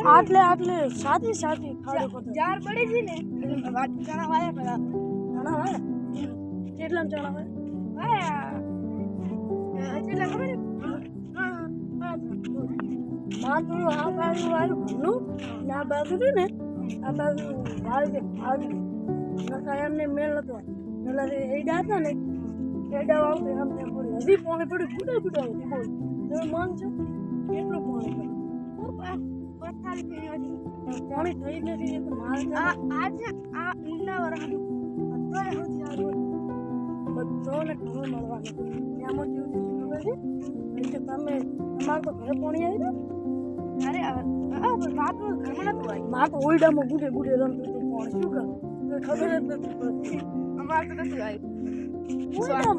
આટલે આટલે સાથી સાથી ચાર પડી છે ને ચણા વાયા પેલા ચણા વાયા કેટલા ચણા વાયા કેટલા ખબર માતું આ બાજુ વાળું ઘરનું ને આ બાજુ છે ને આ બાજુ વાળી નકા એમને મેળ હતો પેલા એડા હતા ને એડા આવતે એમને પડી હજી પાણી પડી ફૂટા ફૂટા બોલ તમે માન છો કેટલું પાણી પાણી થઈ નથી તો આજે આ ઈના વરાનું અત્યારે બધાને ઘણું મળવાનું એમાં જેવું છે તમે તમારે તો ઘરે પાણી આવી ને અરે વાત ઘરમાં નતું આવી માં તો ઓઈડામાં ગુડે ગુડે રમતું હતું પાણી શું કર ખબર જ નથી પડતી અમારે તો નથી આવી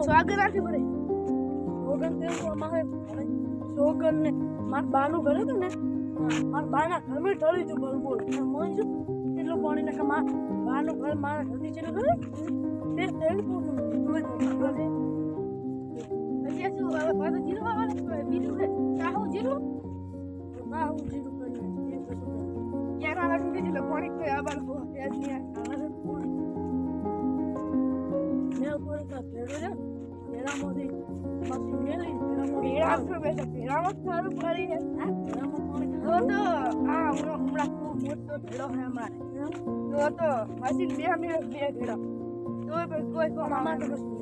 સ્વાગત રાખી પડે સોગન તેવું અમારે સોગન ને મારા બાનું ઘરે હતું ને મારા બાના ઘરમાં ઢળી હતું બરોબર મન છું એટલું પાણી ને કે મારા બાનું ઘર મારા ઘરની છે ને તે તેલ પૂરું હજી શું પાછું જીરું આવવાનું બીજું છે ચાહું જીરું કરી યાર આ લાગુ દીધું પાણી કોઈ આબાલ હો ત્યાં જ મેં ઉપર કા ભેડો છે ભેડા મોદી પછી મેલી ભેડા પર બેઠા ભેડામાં સારું કરી છે હા ભેડામાં પાણી તો આ હમણાં ખૂબ મોટો ભેડો છે અમારે તો મશીન બે ભેડા તો કોઈ અમાર તો કશું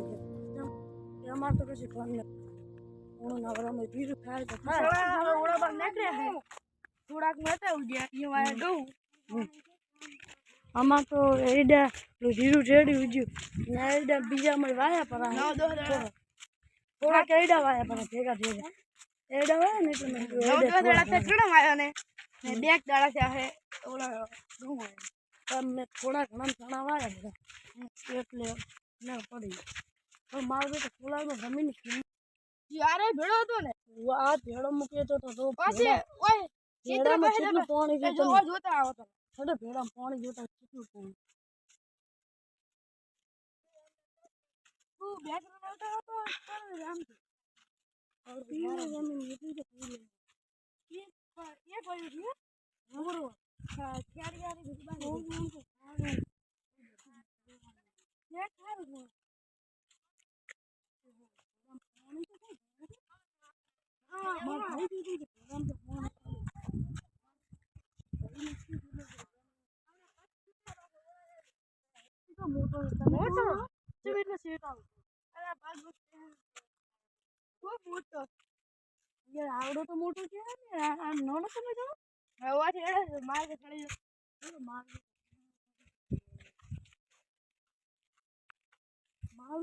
નહીં અમાર તો કશું કોણ નહીં ઓના વરામાં બીજું ખાય તો ખાય ઓડા પર નીકળે છે થોડાક નતા ઉડ્યા એ વાયા ગઉં આમાં તો એડા જીરું રેડી ઉજ્યું ને એડા બીજા માં વાયા પર થોડાક એડા વાયા પર ભેગા ભેગા એડા વાયા ને એટલે મેં ચણા વાયા ને બે દાડા થયા છે ઓલા ઘઉં વાયા મેં થોડા ઘણા ચણા વાયા બધા એટલે ના પડી પણ મારું બેટા ફૂલામાં જમીન જ્યારે ભેડો હતો ને આ ભેડો મૂક્યો તો પછી ઓય ભેડામાં કેટલું પાણી છે જોતા આવો તો છડે ભેડામાં પાણી જોતા કેટલું પાણી બે કિલોમીટર હતો આમ और पीने जमीन येती तो पूरी ये पड़ी थी मोरो क्यारी क्यारी दुकान है ये खा रहे हो हां मैं भाई दीदी हम तो फोन तो मोटो जो એટલે સેટ આવ અરે બાદ ખૂબ મોટો યાર આવડો તો મોટો છે ને આ નાનો તમે જો હવા છે માર કે ચડી ચલો માર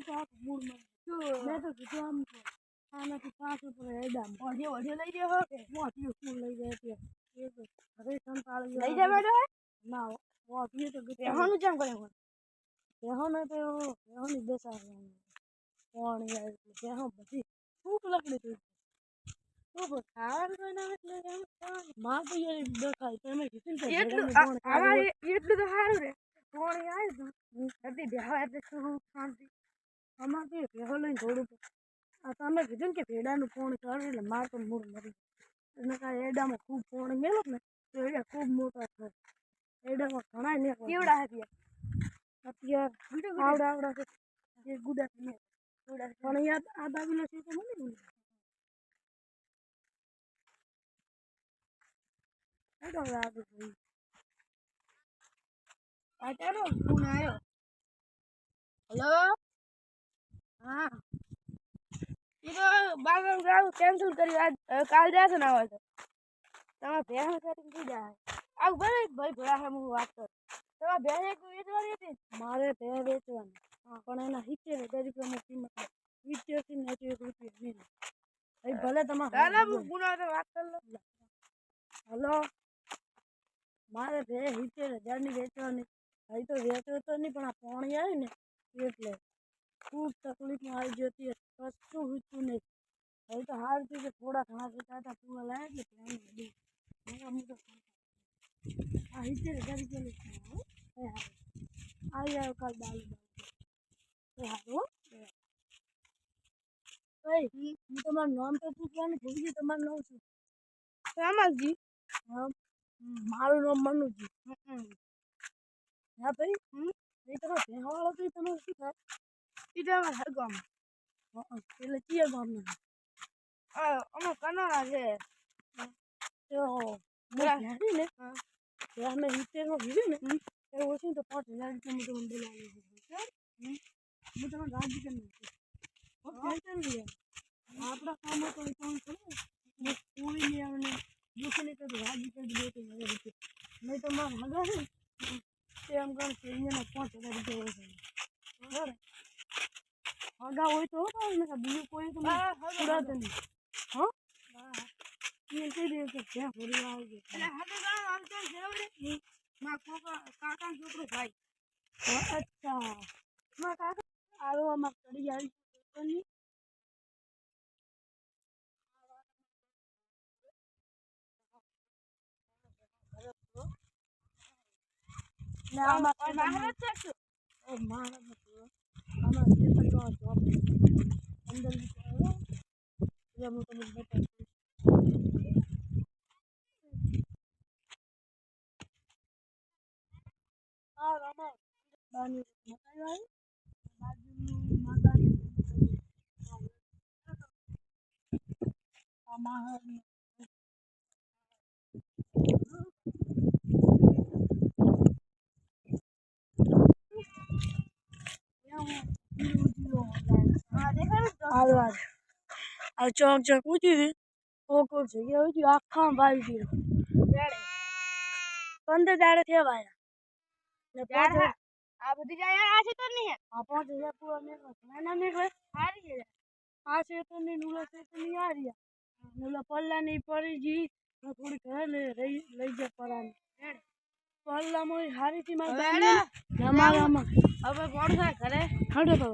તો આ મૂળ માં મેં તો કીધું આમ આનાથી 5 ઉપર એડા ઓઢે લઈ ગયો હો કે મોટી શું લઈ જાય છે એ તો હવે સંતાળી લઈ જવા દો ના ઓઢી તો બેહવાનું કેમ કરે બેહોને તો બેહોની બેસાડવાનું કોણ યાર બેહો બધી ભૂખ લકડી થઈ તો ખાવાનું કોઈ ના એટલે માં તો યાર દેખાય તમે કીધું ને એટલું તો સારું રે કોણ આવે તો નથી બેહવા એટલે શું શાંતિ અમારે ભેહો લઈને થોડું આ તમે કીધું ને કે ભેડાનું ફોન કરે એટલે માર તો મૂળ મરી એને કાંઈ એડામાં ખૂબ ફોન મેલો ને તો એડા ખૂબ મોટા થાય એડામાં ઘણા ને કેવડા હતી અત્યારે આવડા છે જે ગુડા ને પણ યાદ આ બાજુનો છે તો મને નહીં એડો આગળ ભાઈ આ ચાલો ફોન આવ્યો હેલો હા એ તો બાગર ગાવ કેન્સલ કર્યું આજ કાલ જશે ને આવે તો તમારે ભેણ સેટિંગ થઈ જાય આવ ભાઈ ભોળા હું વાત કરું તમારે ભેણ એક વેચવાની હતી મારે ભે વેચવાની પણ એના 70 રૂપિયાની કિંમત 70 થી 90 રૂપિયા નહીં ભાઈ ભલે તમારે ગુના વાત કર લો હલો મારે ભે 70,000 ની વેચવાની ભાઈ તો વેચો તો નહીં પણ આ પાણી આવે ને એટલે ખૂબ તકલીફમાં આવી જતી કશું વીચતું નહીં હવે તો હાર છે કે થોડા ઘણા વેચાતા પૂરા લાગે કે આવી આવ્યો કાલ બાલુ હારું હું તમારું નામ તો પૂછવાનું ભૂલી ગઈ તમારું નામ શું શ્યામલજી હા મારું નામ મનુજી હા ભાઈ એ તમારે ભેવાળો તો તમે શું થાય એ તો અમારે હર ગામ એટલે કયા ગામના અમે કનારા છે તો ને અમે 70 કીધું ને એ ઓછું તો 5,000 રૂપિયા હું તમને બોલાવી હું તમને રાજી કરી નાખું આપણા કામો તો કામ કરે કોઈને અમને દુઃખને તો રાજી કરી દે તો મને રૂપિયા નહીં તો મારે હગા ને તે એમ કહે કે અહીંયાના 5,000 રૂપિયા હોય હગા હોય તો બીજું કોઈ તો પુરાતો નહીં હા એ કહી દે કે ત્યાં ફરી આવજો કાકા છોકરો ભાઈ અચ્છા મારા કાકા આમાં ચડી આવી ચોક ચોક ઊંચી હતી કોકોર જગ્યા ઊંચી આખા વાવી ગયું 15 દાડે થયા આ બધી જાય આ છે તો નહીં આ 5,000 પૂરા નીકળે નીકળે સારી છે આ છે તો નહીં નુલા છે તો નહીં આ રહ્યા નુલા પલ્લા નહીં પડી જી થોડી ઘરે લઈ જાય પરાને પલ્લામાં હારી થી મારે હવે મોડું થાય ઘરે હડો તો